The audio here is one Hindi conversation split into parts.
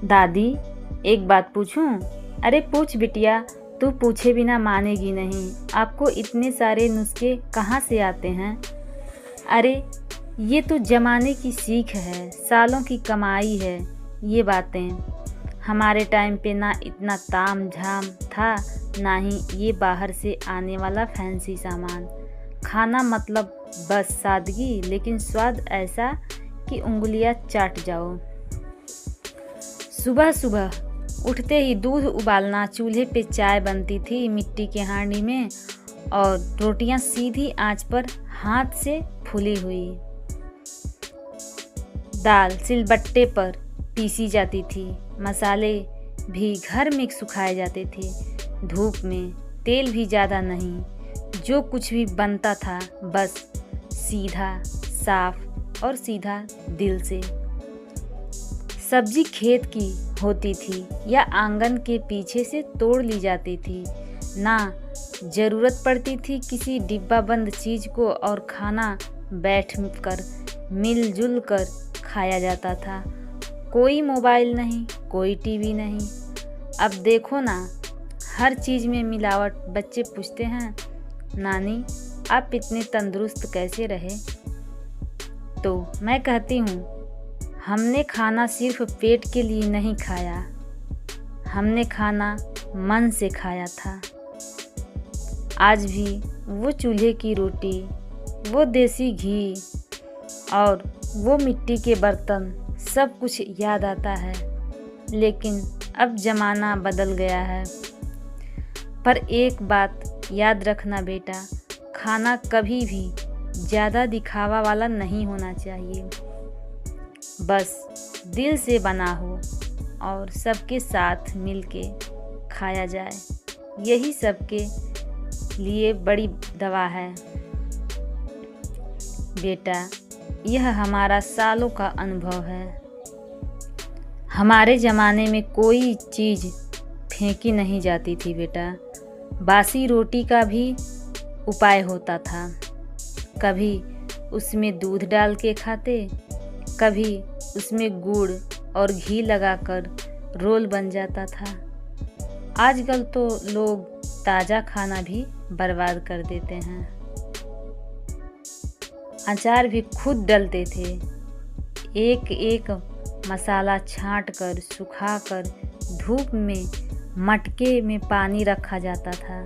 दादी, एक बात पूछूं? अरे पूछ बिटिया, तू पूछे बिना मानेगी नहीं। आपको इतने सारे नुस्खे कहाँ से आते हैं? अरे ये तो जमाने की सीख है, सालों की कमाई है ये बातें। हमारे टाइम पे ना इतना ताम झाम था, ना ही ये बाहर से आने वाला फैंसी सामान। खाना मतलब बस सादगी, लेकिन स्वाद ऐसा कि उंगलियां चाट जाओ। सुबह सुबह उठते ही दूध उबालना, चूल्हे पे चाय बनती थी मिट्टी के हांडी में, और रोटियां सीधी आंच पर हाथ से फूली हुई। दाल सिलबट्टे पर पीसी जाती थी, मसाले भी घर में सुखाए जाते थे धूप में, तेल भी ज़्यादा नहीं। जो कुछ भी बनता था बस सीधा, साफ और सीधा दिल से। सब्जी खेत की होती थी या आंगन के पीछे से तोड़ ली जाती थी। ना ज़रूरत पड़ती थी किसी डिब्बा बंद चीज़ को, और खाना बैठ कर मिलजुल कर खाया जाता था। कोई मोबाइल नहीं, कोई टीवी नहीं। अब देखो ना, हर चीज़ में मिलावट। बच्चे पूछते हैं, नानी आप इतने तंदुरुस्त कैसे रहे? तो मैं कहती हूँ, हमने खाना सिर्फ पेट के लिए नहीं खाया, हमने खाना मन से खाया था। आज भी वो चूल्हे की रोटी, वो देसी घी और वो मिट्टी के बर्तन, सब कुछ याद आता है। लेकिन अब ज़माना बदल गया है। पर एक बात याद रखना बेटा, खाना कभी भी ज़्यादा दिखावा वाला नहीं होना चाहिए। बस दिल से बना हो और सबके साथ मिलके खाया जाए, यही सबके लिए बड़ी दवा है। बेटा, यह हमारा सालों का अनुभव है। हमारे ज़माने में कोई चीज़ फेंकी नहीं जाती थी बेटा। बासी रोटी का भी उपाय होता था। कभी उसमें दूध डाल के खाते, कभी उसमें गुड़ और घी लगाकर रोल बन जाता था। आजकल तो लोग ताज़ा खाना भी बर्बाद कर देते हैं। अचार भी खुद डलते थे। एक एक मसाला छांट कर, सुखा कर धूप में मटके में पानी रखा जाता था।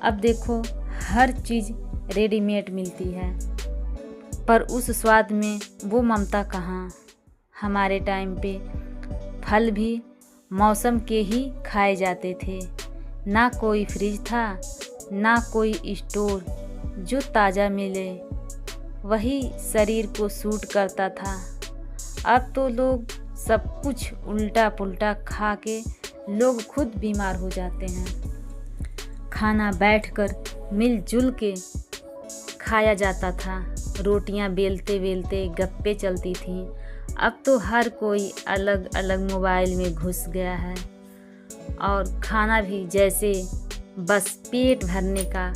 अब देखो हर चीज़ रेडीमेड मिलती है, पर उस स्वाद में वो ममता कहाँ। हमारे टाइम पे फल भी मौसम के ही खाए जाते थे। ना कोई फ्रिज था, ना कोई स्टोर। जो ताज़ा मिले वही शरीर को सूट करता था। अब तो लोग सब कुछ उल्टा पुल्टा खा के लोग खुद बीमार हो जाते हैं। खाना बैठकर मिलजुल के खाया जाता था। रोटियां बेलते बेलते गप्पे चलती थीं। अब तो हर कोई अलग अलग मोबाइल में घुस गया है, और खाना भी जैसे बस पेट भरने का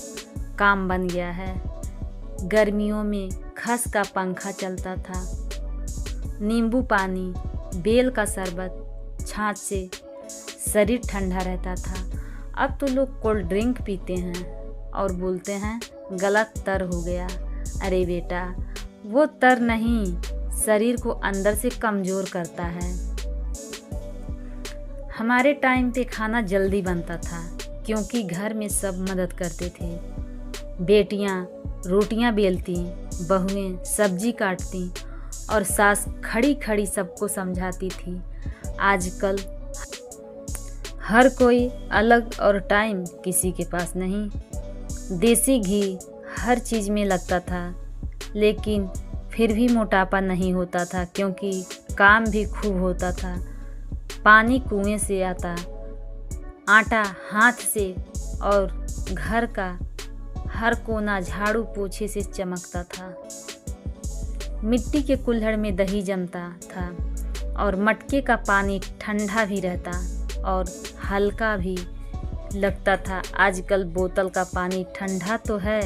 काम बन गया है। गर्मियों में खस का पंखा चलता था, नींबू पानी, बेल का शरबत, छाछ से शरीर ठंडा रहता था। अब तो लोग कोल्ड ड्रिंक पीते हैं और बोलते हैं गला तर हो गया। अरे बेटा, वो तर नहीं, शरीर को अंदर से कमज़ोर करता है। हमारे टाइम पे खाना जल्दी बनता था, क्योंकि घर में सब मदद करते थे। बेटियां रोटियां बेलती, बहुएं सब्जी काटती, और सास खड़ी खड़ी सबको समझाती थी। आजकल हर कोई अलग, और टाइम किसी के पास नहीं। देसी घी हर चीज़ में लगता था, लेकिन फिर भी मोटापा नहीं होता था, क्योंकि काम भी खूब होता था। पानी कुएं से आता, आटा हाथ से, और घर का हर कोना झाड़ू पोछे से चमकता था। मिट्टी के कुल्हड़ में दही जमता था, और मटके का पानी ठंडा भी रहता और हल्का भी लगता था। आजकल बोतल का पानी ठंडा तो है,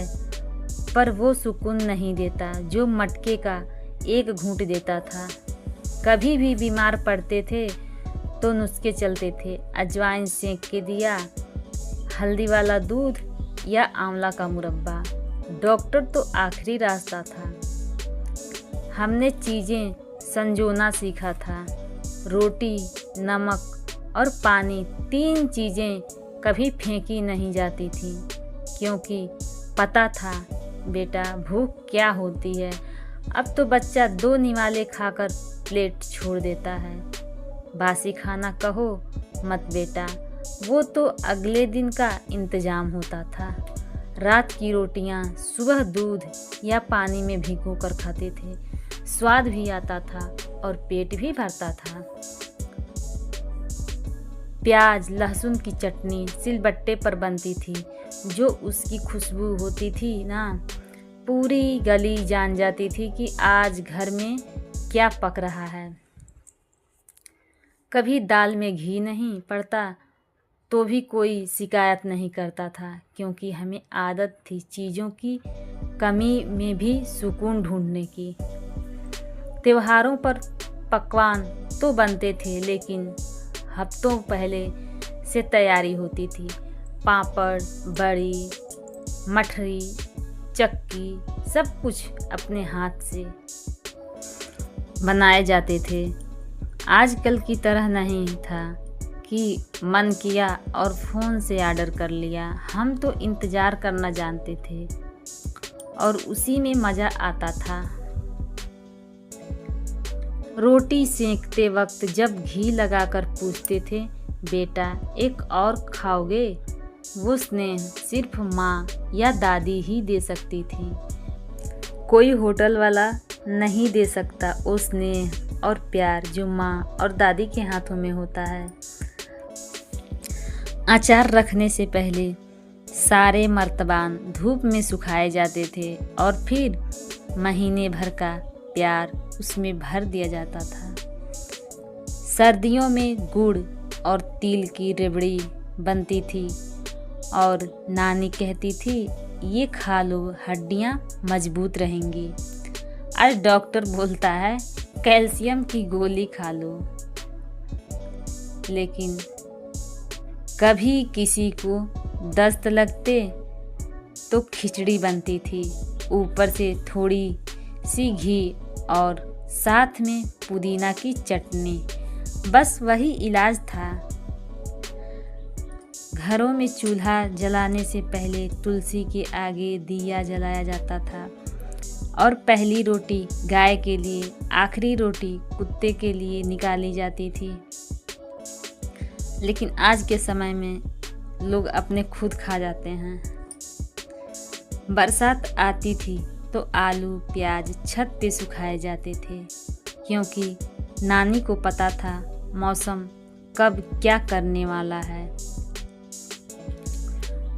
पर वो सुकून नहीं देता जो मटके का एक घूंट देता था। कभी भी बीमार पड़ते थे तो नुस्खे चलते थे। अजवाइन सेंक के दिया, हल्दी वाला दूध या आंवला का मुरब्बा। डॉक्टर तो आखिरी रास्ता था। हमने चीज़ें संजोना सीखा था। रोटी, नमक और पानी, 3 चीज़ें कभी फेंकी नहीं जाती थी, क्योंकि पता था बेटा भूख क्या होती है। अब तो बच्चा 2 निवाले खाकर प्लेट छोड़ देता है। बासी खाना कहो मत बेटा, वो तो अगले दिन का इंतजाम होता था। रात की रोटियां सुबह दूध या पानी में भिगो कर खाते थे। स्वाद भी आता था और पेट भी भरता था। प्याज लहसुन की चटनी सिलबट्टे पर बनती थी। जो उसकी खुशबू होती थी ना, पूरी गली जान जाती थी कि आज घर में क्या पक रहा है। कभी दाल में घी नहीं पड़ता तो भी कोई शिकायत नहीं करता था, क्योंकि हमें आदत थी चीज़ों की कमी में भी सुकून ढूंढने की। त्योहारों पर पकवान तो बनते थे, लेकिन हफ्तों पहले से तैयारी होती थी। पापड़, बड़ी, मठरी, चक्की, सब कुछ अपने हाथ से बनाए जाते थे। आजकल की तरह नहीं था कि मन किया और फ़ोन से ऑर्डर कर लिया। हम तो इंतज़ार करना जानते थे और उसी में मज़ा आता था। रोटी सेंकते वक्त जब घी लगाकर पूछते थे, बेटा एक और खाओगे? वो स्नेह सिर्फ माँ या दादी ही दे सकती थी। कोई होटल वाला नहीं दे सकता वो स्नेह और प्यार जो माँ और दादी के हाथों में होता है। अचार रखने से पहले सारे मर्तबान धूप में सुखाए जाते थे और फिर महीने भर का प्यार उसमें भर दिया जाता था। सर्दियों में गुड़ और तिल की रेवड़ी बनती थी और नानी कहती थी, ये खा लो, हड्डियाँ मजबूत रहेंगी। आज डॉक्टर बोलता है कैल्शियम की गोली खा लो। लेकिन कभी किसी को दस्त लगते तो खिचड़ी बनती थी, ऊपर से थोड़ी सी घी और साथ में पुदीना की चटनी। बस वही इलाज था। घरों में चूल्हा जलाने से पहले तुलसी के आगे दिया जलाया जाता था और पहली रोटी गाय के लिए, आखिरी रोटी कुत्ते के लिए निकाली जाती थी। लेकिन आज के समय में लोग अपने खुद खा जाते हैं। बरसात आती थी तो आलू प्याज छत पे सुखाए जाते थे, क्योंकि नानी को पता था मौसम कब क्या करने वाला है।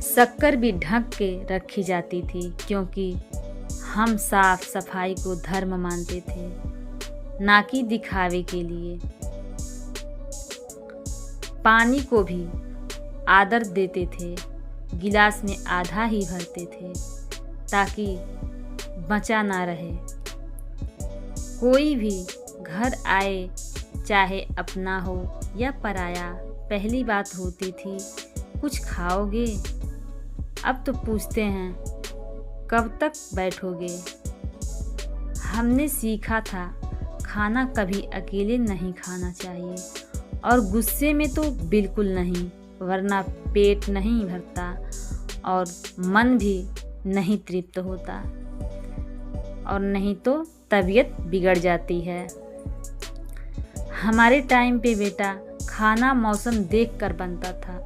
शक्कर भी ढक के रखी जाती थी, क्योंकि हम साफ सफाई को धर्म मानते थे, ना कि दिखावे के लिए। पानी को भी आदर देते थे, गिलास में आधा ही भरते थे ताकि बचा ना रहे। कोई भी घर आए, चाहे अपना हो या पराया, पहली बात होती थी, कुछ खाओगे? अब तो पूछते हैं कब तक बैठोगे? हमने सीखा था खाना कभी अकेले नहीं खाना चाहिए, और गुस्से में तो बिल्कुल नहीं, वरना पेट नहीं भरता और मन भी नहीं तृप्त होता, और नहीं तो तबीयत बिगड़ जाती है। हमारे टाइम पे बेटा खाना मौसम देखकर बनता था।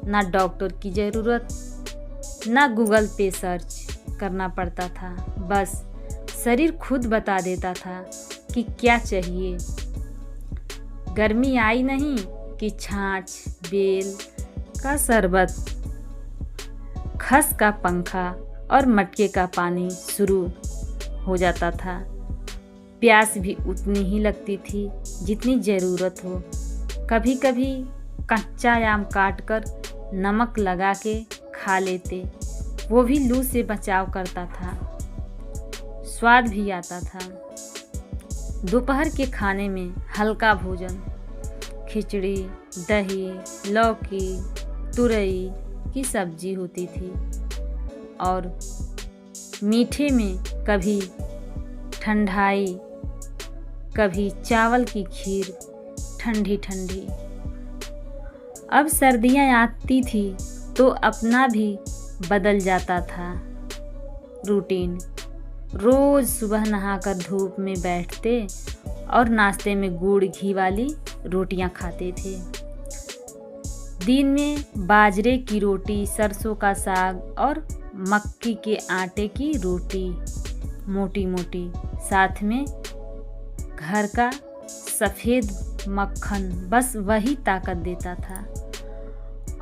ना डॉक्टर की ज़रूरत, ना गूगल पे सर्च करना पड़ता था, बस शरीर खुद बता देता था कि क्या चाहिए। गर्मी आई नहीं कि छाछ, बेल का शरबत, खस का पंखा और मटके का पानी शुरू हो जाता था। प्यास भी उतनी ही लगती थी जितनी ज़रूरत हो। कभी कभी कच्चा आम काट कर नमक लगा के खा लेते, वो भी लू से बचाव करता था, स्वाद भी आता था। दोपहर के खाने में हल्का भोजन, खिचड़ी, दही, लौकी, तुरई की सब्जी होती थी और मीठे में कभी ठंडाई, कभी चावल की खीर ठंडी ठंडी। अब सर्दियाँ आती थी तो अपना भी बदल जाता था रूटीन। रोज़ सुबह नहाकर धूप में बैठते और नाश्ते में गुड़ घी वाली रोटियां खाते थे। दिन में बाजरे की रोटी, सरसों का साग और मक्की के आटे की रोटी मोटी मोटी, साथ में घर का सफ़ेद मक्खन, बस वही ताकत देता था।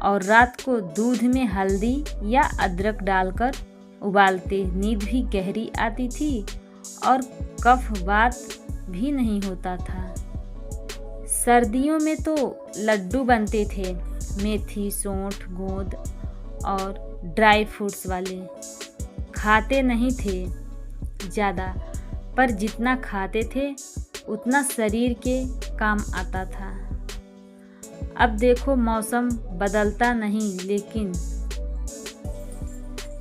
और रात को दूध में हल्दी या अदरक डालकर उबालते नींद भी गहरी आती थी और कफ वात भी नहीं होता था। सर्दियों में तो लड्डू बनते थे, मेथी, सौंठ, गोंद और ड्राई फ्रूट्स वाले। खाते नहीं थे ज़्यादा, पर जितना खाते थे उतना शरीर के काम आता था। अब देखो मौसम बदलता नहीं, लेकिन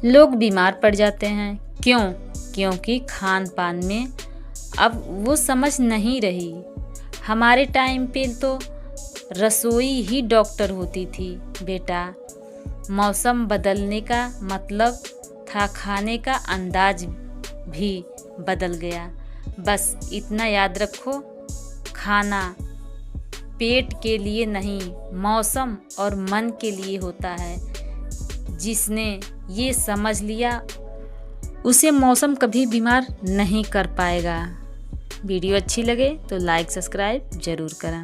लोग बीमार पड़ जाते हैं। क्यों? क्योंकि खान पान में अब वो समझ नहीं रही। हमारे टाइम पे तो रसोई ही डॉक्टर होती थी बेटा। मौसम बदलने का मतलब था खाने का अंदाज भी बदल गया। बस इतना याद रखो, खाना पेट के लिए नहीं, मौसम और मन के लिए होता है। जिसने ये समझ लिया उसे मौसम कभी बीमार नहीं कर पाएगा। वीडियो अच्छी लगे तो लाइक सब्सक्राइब ज़रूर करें।